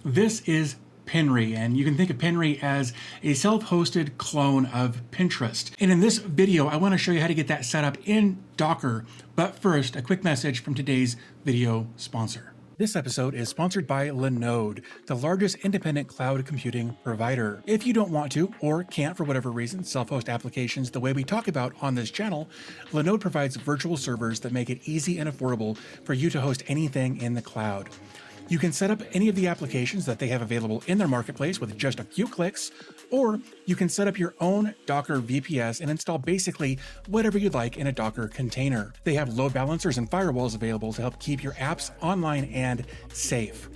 This is Pinry, and you can think of Pinry as a self-hosted clone of Pinterest. And in this video, I want to show you how to get that set up in Docker. But first, a quick message from today's video sponsor. This episode is sponsored by Linode, the largest independent cloud computing provider. If you don't want to, or can't for whatever reason, self-host applications the way we talk about on this channel, Linode provides virtual servers that make it easy and affordable for you to host anything in the cloud. You can set up any of the applications that they have available in their marketplace with just a few clicks, or you can set up your own Docker VPS and install basically whatever you'd like in a Docker container. They have load balancers and firewalls available to help keep your apps online and safe.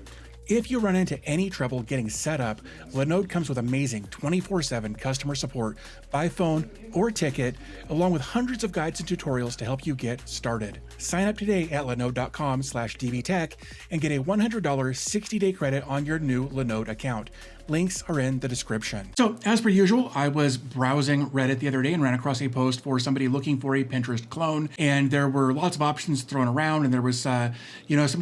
If you run into any trouble getting set up, Linode comes with amazing 24/7 customer support by phone or ticket, along with hundreds of guides and tutorials to help you get started. Sign up today at linode.com/dvtech and get a $100 60-day credit on your new Linode account. Links are in the description. So as per usual, I was browsing Reddit the other day and ran across a post for somebody looking for a Pinterest clone. And there were lots of options thrown around, and there was, some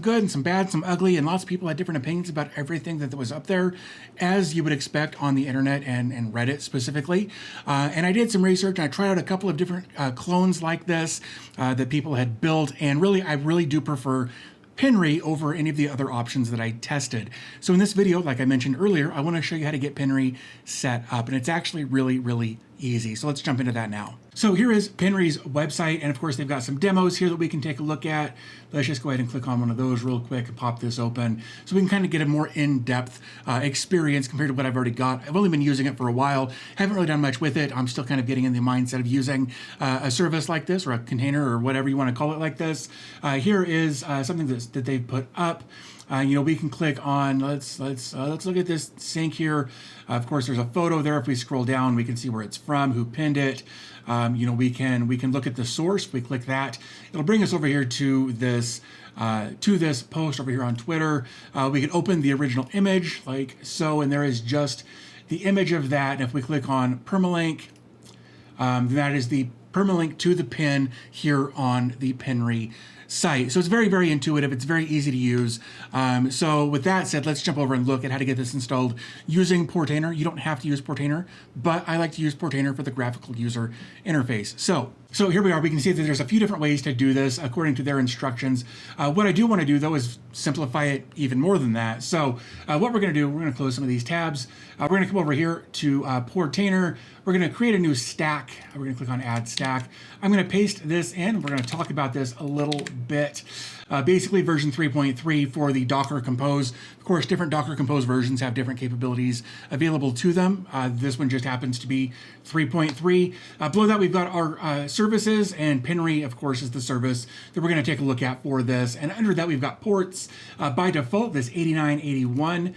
good and some bad, some ugly, and lots of people had different opinions about everything that was up there, as you would expect on the internet and Reddit specifically. And I did some research, and I tried out a couple of different clones like this that people had built. And really, I really do prefer Pinry over any of the other options that I tested. So in this video, like I mentioned earlier, I want to show you how to get Pinry set up, and it's actually really, really easy. So let's jump into that now. So here is Pinry's website, and of course they've got some demos here that we can take a look at. Let's just go ahead and click on one of those real quick and pop this open so we can kind of get a more in-depth experience compared to what I've already got. I've only been using it for a while, haven't really done much with it. I'm still kind of getting in the mindset of using a service like this, or a container, or whatever you want to call it like this. Here is something that they've put up. We can click on, let's look at this sync here. Of course, there's a photo there. If we scroll down, we can see where it's from, who pinned it. We can look at the source. If we click that, it'll bring us over here to this post over here on Twitter. We can open the original image like so, and there is just the image of that. And if we click on permalink, that is the permalink to the pin here on the Pinry site. So it's very, very intuitive. It's very easy to use. So with that said, let's jump over and look at how to get this installed using Portainer. You don't have to use Portainer, but I like to use Portainer for the graphical user interface. So here we are. We can see that there's a few different ways to do this according to their instructions. What I do want to do, though, is simplify it even more than that. So what we're going to do, we're going to close some of these tabs. We're going to come over here to Portainer. We're going to create a new stack. We're going to click on Add Stack. I'm going to paste this in. We're going to talk about this a little bit. Basically, version 3.3 for the Docker Compose. Of course, different Docker Compose versions have different capabilities available to them. This one just happens to be 3.3. Below that, we've got our services, and Pinry, of course, is the service that we're going to take a look at for this. And under that, we've got ports. By default, this 8981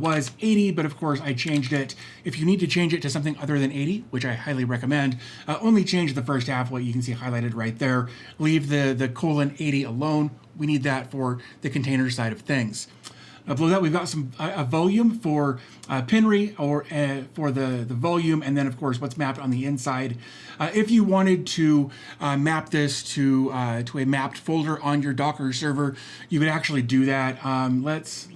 was 80, but of course, I changed it. If you need to change it to something other than 80, which I highly recommend, only change the first half, what you can see highlighted right there. Leave the colon 80 alone. We need that for the container side of things. Below that, we've got a volume for Pinry, or for the volume, and then of course what's mapped on the inside. If you wanted to map this to a mapped folder on your Docker server, you could actually do that. Let's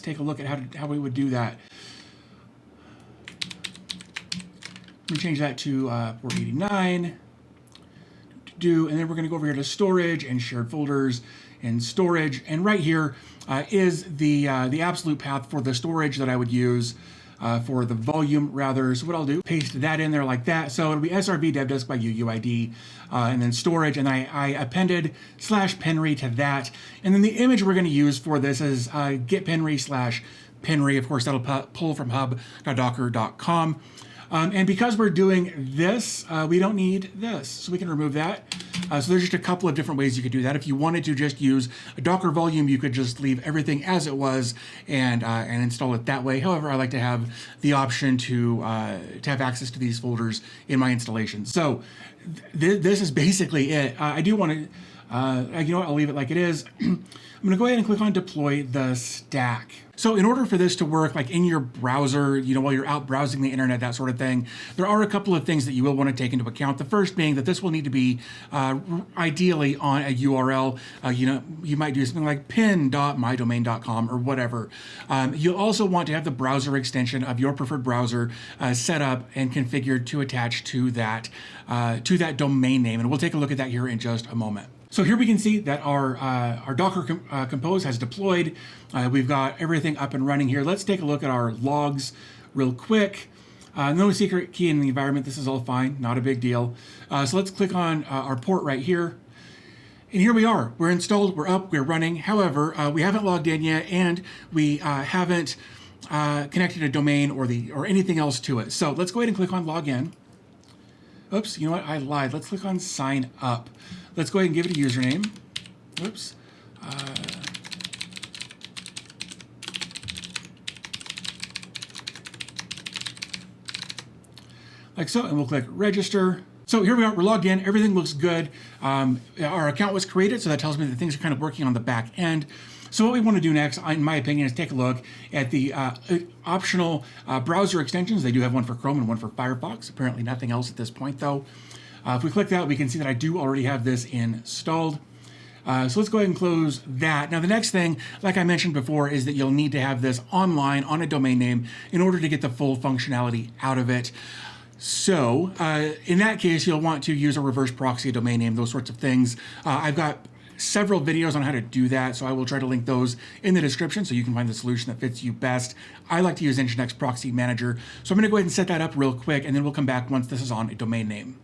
take a look at how we would do that. Let me change that to 489. And then we're going to go over here to storage and shared folders and storage, and right here is the absolute path for the storage that I would use for the volume rather. So what I'll do, paste that in there like that. So it'll be srv dev disk by UUID, and then storage, and I appended /Pinry to that. And then the image we're going to use for this is get Pinry/Pinry. Of course, that'll pull from hub.docker.com. And because we're doing this, we don't need this, so we can remove that. So there's just a couple of different ways you could do that. If you wanted to just use a Docker volume, you could just leave everything as it was and install it that way. However, I like to have the option to have access to these folders in my installation. So this is basically it. I do want to You know what, I'll leave it like it is. I'm going to go ahead and click on deploy the stack. So in order for this to work like in your browser, while you're out browsing the internet, that sort of thing, there are a couple of things that you will want to take into account. The first being that this will need to be ideally on a URL. You might do something like pin.mydomain.com or whatever. You'll also want to have the browser extension of your preferred browser set up and configured to attach to that domain name. And we'll take a look at that here in just a moment. So here we can see that our Docker Compose has deployed. We've got everything up and running here. Let's take a look at our logs real quick. No secret key in the environment. This is all fine, not a big deal. So let's click on our port right here. And here we are. We're installed, we're up, we're running. However, we haven't logged in yet, and we haven't connected a domain or anything else to it. So let's go ahead and click on login. Oops, you know what? I lied. Let's click on sign up. Let's go ahead and give it a username. Oops. Like so, and we'll click register. So here we are, we're logged in, everything looks good. Our account was created, so that tells me that things are kind of working on the back end. So what we want to do next, in my opinion, is take a look at the optional browser extensions. They do have one for Chrome and one for Firefox. Apparently nothing else at this point, though. If we click that, we can see that I do already have this installed. So let's go ahead and close that. Now, the next thing, like I mentioned before, is that you'll need to have this online on a domain name in order to get the full functionality out of it. So in that case, you'll want to use a reverse proxy domain name, those sorts of things. I've got several videos on how to do that, so I will try to link those in the description so you can find the solution that fits you best. I like to use Nginx Proxy Manager, so I'm going to go ahead and set that up real quick, and then we'll come back once this is on a domain name.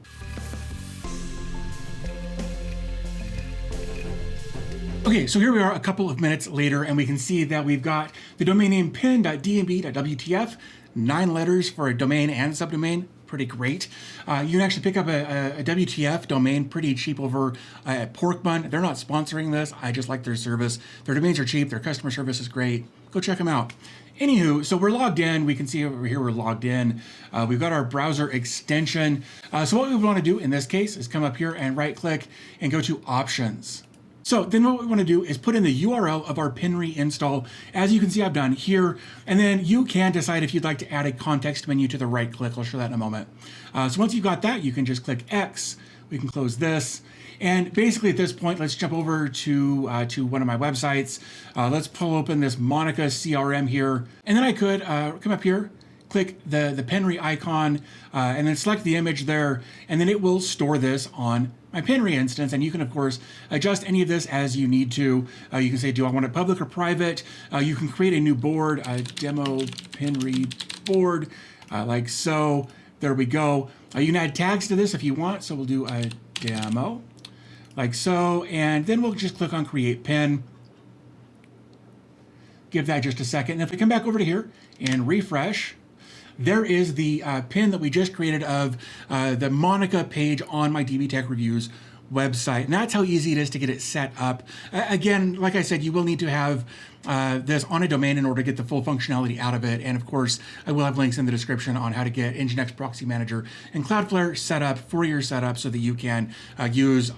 Okay, so here we are a couple of minutes later, and we can see that we've got the domain name pin.dnb.wtf, 9 letters for a domain and subdomain. Pretty great. You can actually pick up a WTF domain pretty cheap over at Porkbun. They're not sponsoring this. I just like their service. Their domains are cheap. Their customer service is great. Go check them out. Anywho, so we're logged in. We can see over here we're logged in. We've got our browser extension. So what we want to do in this case is come up here and right click and go to options. So then what we want to do is put in the URL of our Pinry install, as you can see I've done here, and then you can decide if you'd like to add a context menu to the right click. I'll show that in a moment. So once you've got that, you can just click X. We can close this. And basically at this point, let's jump over to one of my websites. Let's pull open this Monica CRM here. And then I could come up here, click the Pinry icon, and then select the image there, and then it will store this on my Pinry instance. And you can, of course, adjust any of this as you need to. You can say, do I want it public or private? You can create a new board, a demo Pinry board, like so. There we go. You can add tags to this if you want. So we'll do a demo, like so. And then we'll just click on create pin. Give that just a second. And if we come back over to here and refresh, there is the pin that we just created of the Monica page on my DB Tech Reviews website. And that's how easy it is to get it set up. Again, like I said, you will need to have this on a domain in order to get the full functionality out of it. And of course, I will have links in the description on how to get Nginx Proxy Manager and Cloudflare set up for your setup so that you can use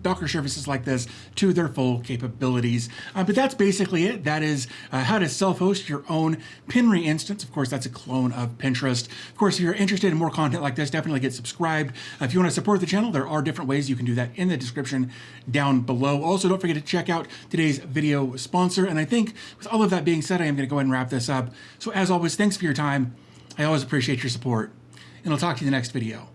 Docker services like this to their full capabilities. But that's basically it. That is how to self-host your own Pinry instance. Of course, that's a clone of Pinterest. Of course, if you're interested in more content like this, definitely get subscribed. If you want to support the channel, there are different ways you can do that in the description down below. Also, don't forget to check out today's video sponsor. And I think with all of that being said, I am going to go ahead and wrap this up. So as always, thanks for your time. I always appreciate your support, and I'll talk to you in the next video.